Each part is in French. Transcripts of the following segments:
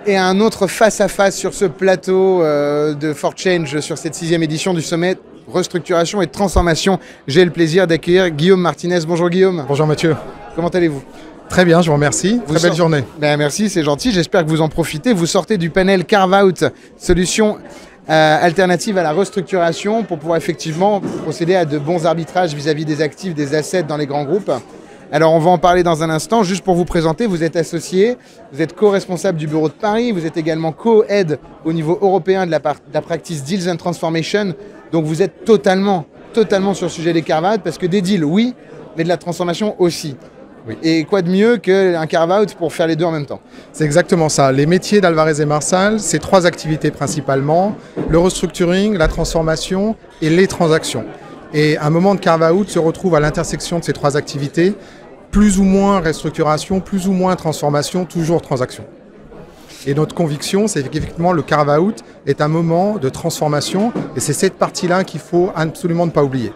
Et un autre face-à-face sur ce plateau de For Change, sur cette 6e édition du sommet restructuration et transformation. J'ai le plaisir d'accueillir Guillaume Martinez. Bonjour Guillaume. Bonjour Mathieu. Comment allez-vous? Très bien, je vous remercie. Très belle journée. Ben, merci, c'est gentil. J'espère que vous en profitez. Vous sortez du panel Carve-out, solution alternative à la restructuration pour pouvoir effectivement procéder à de bons arbitrages vis-à-vis des actifs, des assets dans les grands groupes. Alors on va en parler dans un instant. Juste pour vous présenter, vous êtes associé, vous êtes co-responsable du bureau de Paris, vous êtes également co-head au niveau européen de la practice Deals and Transformation. Donc vous êtes totalement sur le sujet des carve-out parce que des deals, oui, mais de la transformation aussi. Oui. Et quoi de mieux qu'un carve-out pour faire les deux en même temps? C'est exactement ça. Les métiers d'Alvarez & Marsal, c'est 3 activités principalement, le restructuring, la transformation et les transactions. Et un moment de carve-out se retrouve à l'intersection de ces 3 activités, plus ou moins restructuration, plus ou moins transformation, toujours transaction. Et notre conviction, c'est qu'effectivement le carve-out est un moment de transformation et c'est cette partie-là qu'il faut absolument ne pas oublier.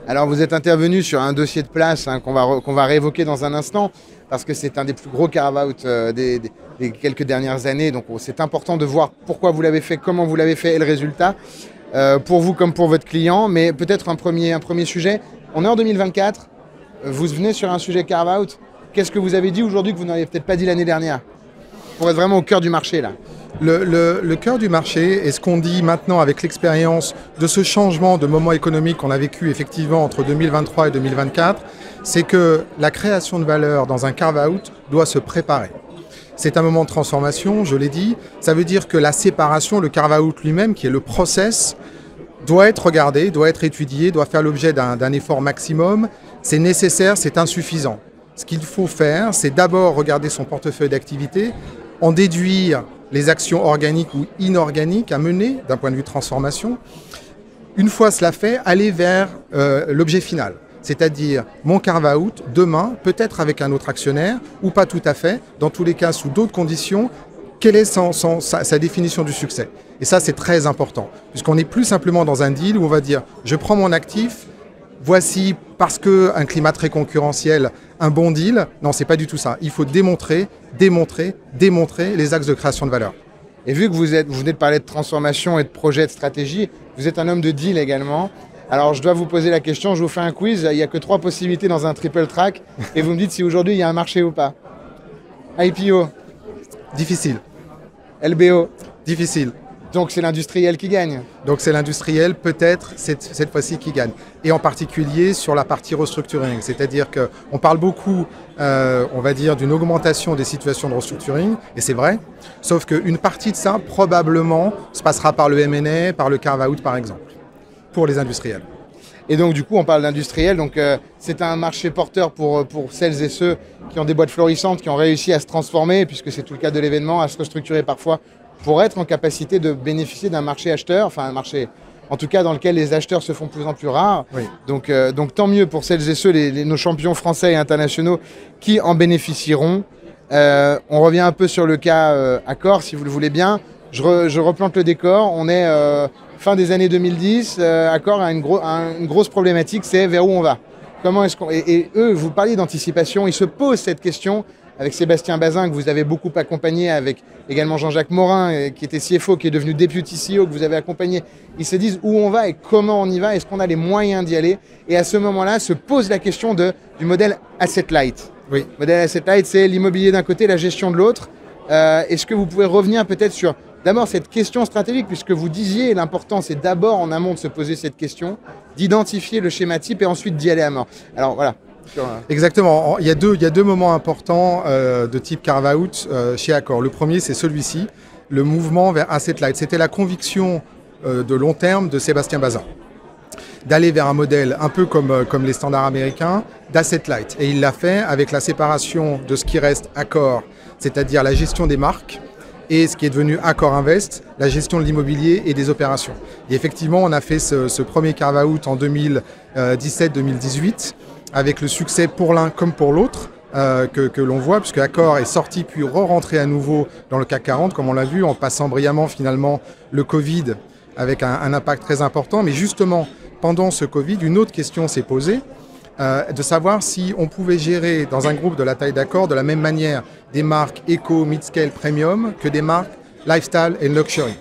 Alors vous êtes intervenu sur un dossier de place qu'on va réévoquer dans un instant parce que c'est un des plus gros carve-out des quelques dernières années. Donc c'est important de voir pourquoi vous l'avez fait, comment vous l'avez fait et le résultat pour vous comme pour votre client. Mais peut-être un premier sujet. On est en 2024. Vous venez sur un sujet carve-out. Qu'est-ce que vous avez dit aujourd'hui que vous n'aviez peut-être pas dit l'année dernière? Pour être vraiment au cœur du marché là. Le cœur du marché et ce qu'on dit maintenant avec l'expérience de ce changement de moment économique qu'on a vécu effectivement entre 2023 et 2024, c'est que la création de valeur dans un carve-out doit se préparer. C'est un moment de transformation, je l'ai dit. Ça veut dire que la séparation, le carve-out lui-même, qui est le process, doit être regardé, doit être étudié, doit faire l'objet d'un effort maximum. C'est nécessaire, c'est insuffisant. Ce qu'il faut faire, c'est d'abord regarder son portefeuille d'activités, en déduire les actions organiques ou inorganiques à mener d'un point de vue transformation. Une fois cela fait, aller vers l'objet final, c'est-à-dire mon carve-out demain, peut-être avec un autre actionnaire ou pas tout à fait, dans tous les cas sous d'autres conditions, quelle est sa définition du succès. Et ça, c'est très important, puisqu'on n'est plus simplement dans un deal où on va dire « je prends mon actif », voici, parce qu'un climat très concurrentiel, un bon deal. Non, c'est pas du tout ça. Il faut démontrer les axes de création de valeur. Et vu que vous venez de parler de transformation et de projet de stratégie, vous êtes un homme de deal également. Alors, je dois vous poser la question, je vous fais un quiz. Il n'y a que 3 possibilités dans un triple track. Et vous me dites si aujourd'hui, il y a un marché ou pas. IPO. Difficile. LBO. Difficile. Donc c'est l'industriel qui gagne. Donc c'est l'industriel peut-être cette fois-ci qui gagne. Et en particulier sur la partie restructuring. C'est-à-dire qu'on parle beaucoup, on va dire, d'une augmentation des situations de restructuring, et c'est vrai, sauf qu'une partie de ça probablement se passera par le M&A, par le carve-out par exemple, pour les industriels. Et donc du coup on parle d'industriel, donc c'est un marché porteur pour celles et ceux qui ont des boîtes florissantes, qui ont réussi à se transformer, puisque c'est tout le cas de l'événement, à se restructurer parfois, pour être en capacité de bénéficier d'un marché acheteur, enfin un marché en tout cas dans lequel les acheteurs se font de plus en plus rares. Oui. Donc tant mieux pour celles et ceux, nos champions français et internationaux qui en bénéficieront. On revient un peu sur le cas Accor, si vous le voulez bien. Je replante le décor. On est fin des années 2010. Accor a une grosse problématique, c'est vers où on va. Comment est-ce qu'on... Et eux, vous parliez d'anticipation, ils se posent cette question avec Sébastien Bazin, que vous avez beaucoup accompagné, avec également Jean-Jacques Morin, qui était CFO, qui est devenu Deputy CEO, que vous avez accompagné. Ils se disent où on va et comment on y va, est-ce qu'on a les moyens d'y aller? Et à ce moment-là, se pose la question du modèle asset light. Oui. Le modèle asset light, c'est l'immobilier d'un côté, la gestion de l'autre. Est-ce que vous pouvez revenir peut-être sur d'abord cette question stratégique, puisque vous disiez l'important, c'est d'abord en amont de se poser cette question, d'identifier le schéma type et ensuite d'y aller à mort. Alors voilà. Exactement. Il y a deux moments importants de type carve-out chez Accor. Le premier, c'est celui-ci, le mouvement vers asset light. C'était la conviction de long terme de Sébastien Bazin, d'aller vers un modèle un peu comme les standards américains, d'asset light. Et il l'a fait avec la séparation de ce qui reste Accor, c'est-à-dire la gestion des marques, et ce qui est devenu Accor Invest, la gestion de l'immobilier et des opérations. Et effectivement, on a fait ce premier carve-out en 2017-2018, avec le succès pour l'un comme pour l'autre que l'on voit, puisque Accor est sorti puis re-rentré à nouveau dans le CAC 40, comme on l'a vu, en passant brillamment finalement le Covid avec un impact très important. Mais justement, pendant ce Covid, une autre question s'est posée, de savoir si on pouvait gérer dans un groupe de la taille d'Accor de la même manière des marques éco, mid-scale, premium que des marques lifestyle et luxury.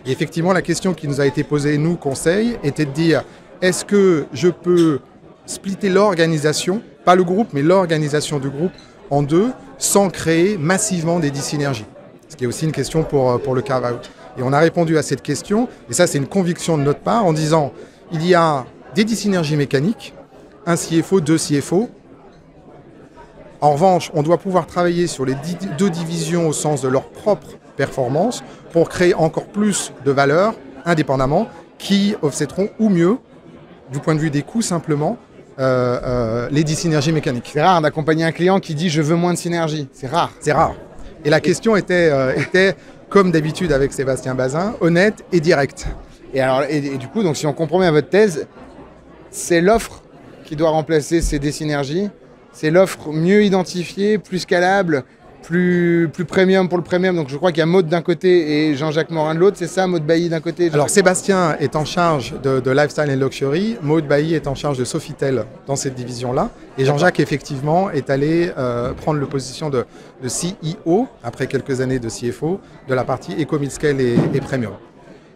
Et effectivement, la question qui nous a été posée, nous, conseil, était de dire est-ce que je peux splitter l'organisation, pas le groupe, mais l'organisation du groupe en deux, sans créer massivement des dyssynergies? Ce qui est aussi une question pour le carve-out. Et on a répondu à cette question, et ça c'est une conviction de notre part, en disant il y a des dyssynergies mécaniques, un CFO, deux CFO. En revanche, on doit pouvoir travailler sur les deux divisions au sens de leur propre performance pour créer encore plus de valeur indépendamment qui offsetteront ou mieux, du point de vue des coûts simplement, les dyssynergies mécaniques. C'est rare d'accompagner un client qui dit je veux moins de synergie. C'est rare. C'est rare. Et la question était comme d'habitude avec Sébastien Bazin, honnête et directe. Et du coup, donc, si on comprend bien votre thèse, c'est l'offre qui doit remplacer ces dyssynergies. C'est l'offre mieux identifiée, plus scalable, plus premium pour le premium. Donc je crois qu'il y a Maud d'un côté et Jean-Jacques Morin de l'autre. C'est ça, Maud Bailly d'un côté. Alors Sébastien est en charge de Lifestyle and Luxury. Maud Bailly est en charge de Sofitel dans cette division-là. Et Jean-Jacques, effectivement, est allé prendre la position de CEO, après quelques années de CFO, de la partie Eco, Mid-Scale et Premium.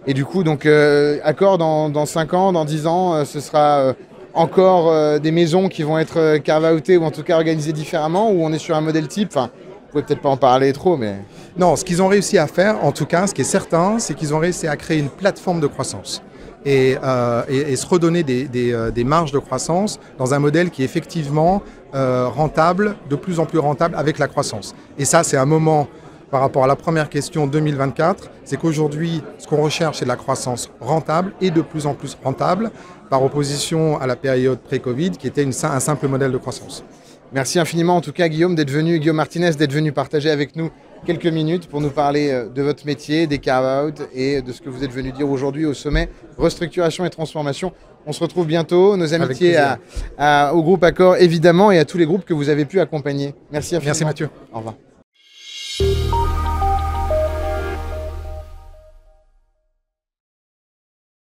Et du coup, donc, Accor, dans 5 ans, dans 10 ans, ce sera encore des maisons qui vont être carve-outées ou en tout cas organisées différemment, ou on est sur un modèle type. Enfin, vous pouvez peut-être pas en parler trop, mais... Non, ce qu'ils ont réussi à faire, en tout cas, ce qui est certain, c'est qu'ils ont réussi à créer une plateforme de croissance et se redonner des marges de croissance dans un modèle qui est effectivement rentable, de plus en plus rentable avec la croissance. Et ça, c'est un moment, par rapport à la première question 2024, c'est qu'aujourd'hui, ce qu'on recherche, c'est de la croissance rentable et de plus en plus rentable, par opposition à la période pré-Covid, qui était un simple modèle de croissance. Merci infiniment en tout cas Guillaume Martinez d'être venu partager avec nous quelques minutes pour nous parler de votre métier, des carve-out et de ce que vous êtes venu dire aujourd'hui au sommet Restructuration et Transformation. On se retrouve bientôt. Nos amitiés au groupe Accor évidemment et à tous les groupes que vous avez pu accompagner. Merci infiniment. Merci Mathieu. Au revoir.